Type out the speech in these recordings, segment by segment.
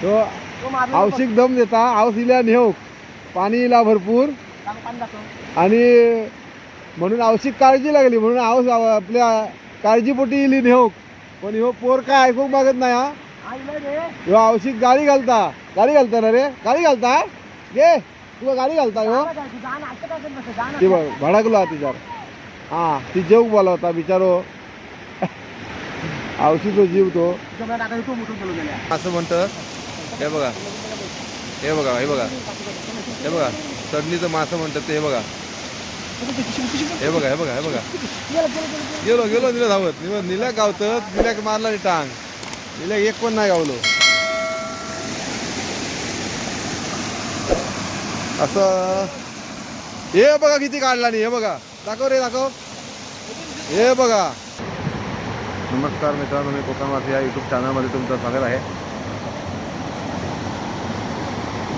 तो औषध दम देता औषधीला नेऊ पाणी इला भरपूर आणि म्हणून औषध काळजी लागली म्हणून औष आपल्या काळजीपोटी इली नेऊ पण ह्यो पोर काय ऐकूक मागत नाही हा ह्यो औषध गाडी घालता ना रे गाडी घालता गे तुला गाडी घालता ह्यो ती बघ भडकलो तिच्यावर हा ती जेव बोलावता बिचारो औषध जीव तो असं म्हणतं हे बघा हे बघा हे बघा हे बघा चढणीचं मासं म्हणतात ते हे बघा हे बघा हे बघा हे बघा गेलो गेलो निला धावत निल्या गावत निल्या मारला नाही टांग निल्या एक पण नाही गावलो असं हे बघा किती काढला नाही हे बघा दाखव रे दाखव हे बघा. नमस्कार मित्रांनो मी कोकणवासी या यूट्यूब चॅनलमध्ये तुमचं स्वागत आहे.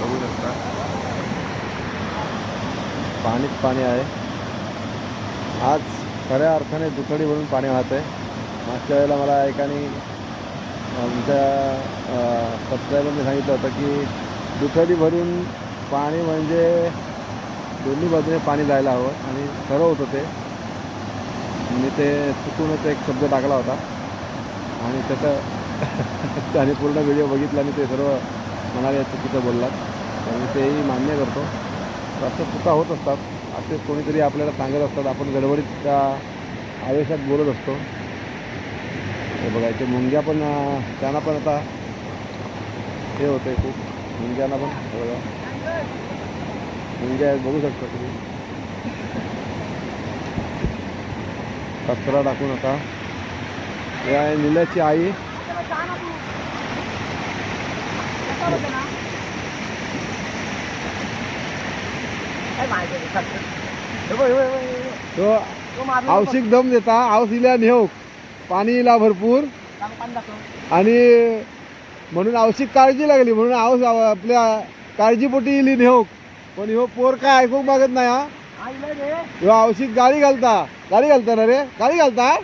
बघू शकता पाणीच पाणी आहे. आज खऱ्या अर्थाने दुथडी भरून पाणी वाहत आहे. मागच्या वेळेला मला एकाने आमच्या सबस्क्रायबरने सांगितलं होतं की दुथडी भरून पाणी म्हणजे दोन्ही बाजूने पाणी जायला हवं आणि खरं होतं ते. मी ते चुकूनच एक शब्द टाकला होता आणि त्याचं त्याने पूर्ण व्हिडिओ बघितला आणि ते सर्व म्हणाले चुकीचं बोललात तर मी तेही मान्य करतो. असं चुका होत असतात. असे कोणीतरी आपल्याला सांगत असतात आपण गडबडीत त्या आवेशात बोलत असतो. हे बघायचे मुंग्या पण त्यांना पण आता हे होतं आहे खूप मुंग्यांना पण बघा मुंग्या बघू शकता तुम्ही. कचरा टाकू नका. या निल्याची आई तो औषध दम देता औषधीला नेऊ पाणी इला भरपूर आणि म्हणून औषध काळजी लागली म्हणून औष आपल्या काळजीपोटी इली नेऊ पण ह्यो पोर काय ऐकूक मागत नाही हा ह्यो औषध गाडी घालता ना रे गाडी घालता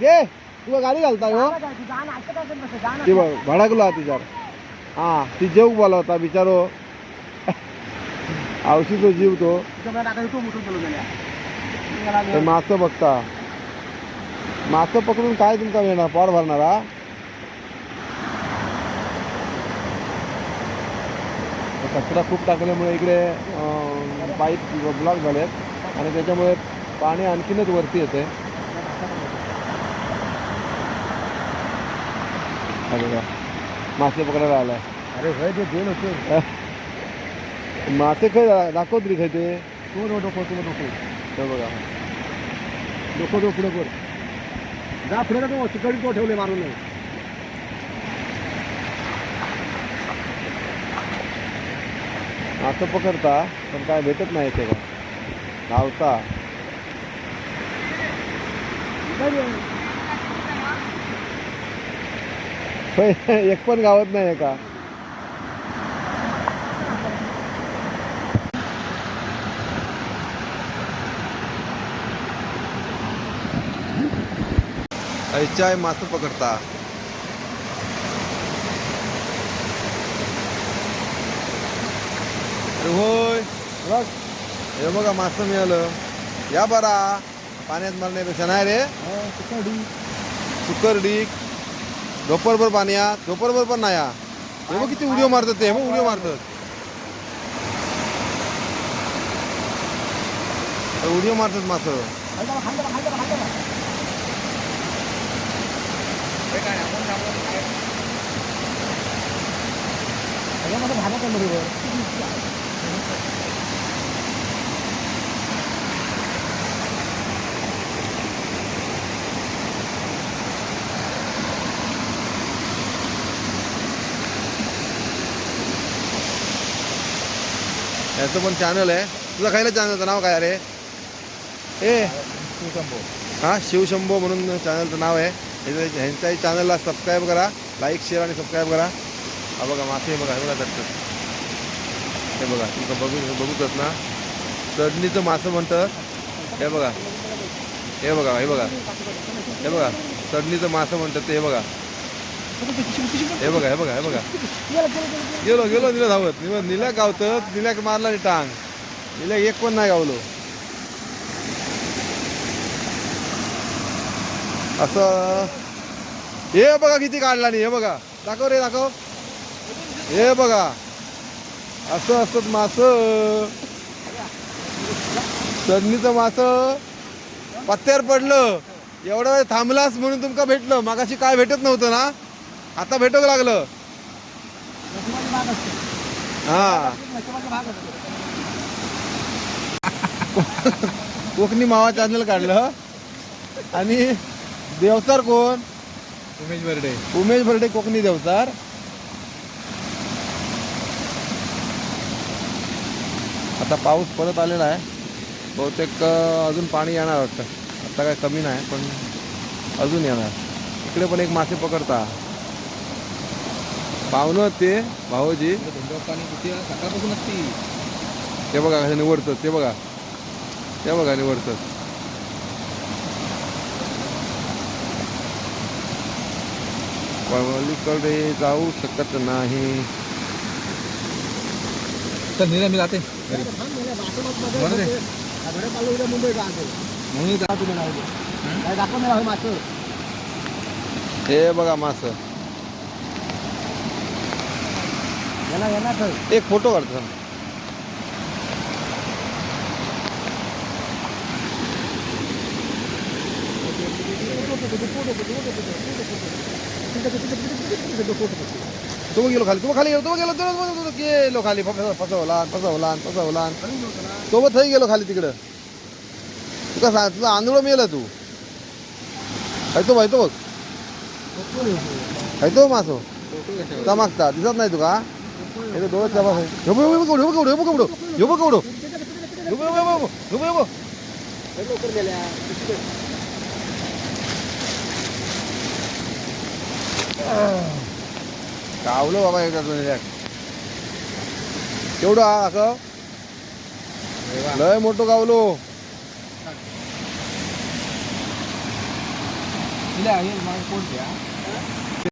गे तुला गाडी घालता ह्यो ती बघ भडकलो तिच्यावर हा ती जेव बोलावता बिचारो औषध जीव तो मासं बघता. मासं पकडून काय तुमचा मिळणार पोट भरणारा. कचरा खूप टाकल्यामुळे इकडे पाईप ब्लॉक झालेत आणि त्याच्यामुळे पाणी आणखीनच वरती येते. बघा मासे पकडायला आलाय. अरे खय ते दोन होते मासे खय दाखव तरी खाय ते तो डोको तुला डोको तो बघा डोको तो पुढे कर जा पुढे तो चिकडी तो ठेवले मारून मासे पकडता पण काय भेटत नाही ते का धावता. एक पण गावत नाही का. ऐचाय मासे पकडता. अरे होय हे बघा मासं मिळालं. या बरा पाण्यात मारण्यापेक्षा नाही रे. सुकरडी झोपरभर पाण्यात झोपरभर पण नाही. हे बघ किती उड्यो मारतात ते मग उड्यो मारतात उड्यो मारतात मासं. याचं पण चॅनल आहे. तुझा खायला चॅनलचं नाव काय अरे ए शिवशंभो. हां शिवशंभो म्हणून चॅनलचं नाव आहे. ह्यांच्याही चॅनलला सबस्क्राईब करा. लाईक शेअर आणि सबस्क्राईब करा. हा बघा मासे बघा हे बघा दटत हे बघा तुमचं बघूच ना चढणीचं मासं म्हणतं हे बघा हे बघा हे बघा हे बघा चढणीचं मासं म्हणतात ते. हे बघा हे बघा हे बघा हे बघा गेलो गेलो निला धावत निल्या गावत निल्या मारला नी टांग. निल्या एक पण नाही गावलो. असं हे बघा किती काढला नाही. हे बघा दाखव रे दाखव. हे बघा असं असत मास. चढणीचं मास पत्त्यावर पडलं. एवढा वेळ थांबलास म्हणून तुमका भेटलं. मागाशी काय भेटत नव्हतं ना, आता भेटू लागलं. हा कोकणी मावा चॅनल काढलं. आणि देवतार कोण? उमेश बर्डे. उमेश बर्डे कोकणी देवतार. आता पाऊस परत आलेला आहे. बहुतेक अजून पाणी येणार वाटतं. आता काय कमी नाही पण अजून येणार. इकडे पण एक मासे पकडता पाहुणं ते भाऊजी. पाणी किती सकाळपासून असते. ते बघा कसं निवडतं. ते बघा ते बघा निवडतं. पलीकडे जाऊ शकत नाही. तर निरा मी जाते हे बघा मास. एक फोटो काढतो. तो गेलो खाली. तो खाली गेलो. तो गेलो गेलो खाली. फसवला फसवला फसवला. सोबत थई गेलो खाली तिकडं. तुका सांग तुझा आंधळ मेला तू. खायतो भाईतो बघ खायतो मासो मागता दिसत नाही तुका. हे दोन गावलो बाबा एकदा केवढं हा असं लय मोठं गावलो. कोण